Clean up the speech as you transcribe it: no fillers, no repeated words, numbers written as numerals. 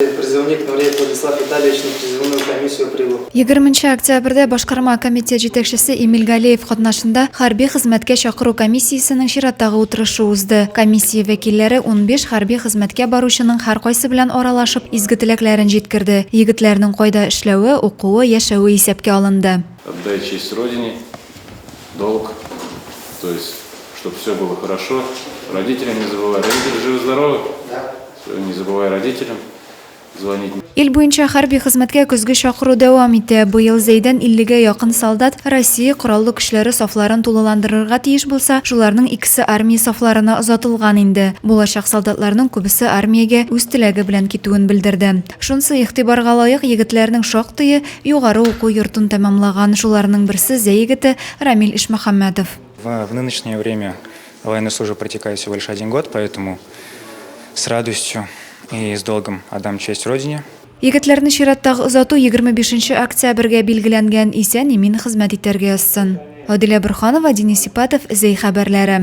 Призывник Нуреев Владислав Витальевич на призывную комиссию прибыл. 20 октябрьдә башкарма комитет җитәкчесе Эмиль Галеев катнашында хәрби хезмәткә чакыру комиссиясенең чираттагы утырышы узды. Комиссия вәкилләре 15 хәрби хезмәткә баручының һәркайсы белән аралашып изге теләкләрен җиткерде. Егетләрнең кайда эшләве, укуы, яшәве исәпкә алынды. Отдай честь Родине, долг, то есть, чтобы все было хорошо. Родителям не забывай. Родители живы-здоровы? Да. Не забывай родителям звонить. Ил буенча хәрби хезмәткә көзге чакыру дәвам итә. Быел Зәйдән 50-гә якын солдат Россия кораллы көчләре сафларын тулыландырырга тиеш булса, шуларның икесе армия сафларына озатылган инде. Булачак солдатларның күбесе армиягә үз теләге белән китүен белдерде. Шунсы игътибарга лаек егетләрнең шактые югары уку йортын тәмамлаган. Шуларның берсе егете Рамил Ишмөхәммәтов. В нынешнее время военная служба протекает всего лишь 1 год, поэтому с радостью и с долгом отдам честь Родине. Егетләрне чираттагы озату 25 октябрьгә билгеләнгән исән имин хезмәт итәргә язсын. Адилә Бурханова, Денис Ипатов, Зәй хәбәрләре.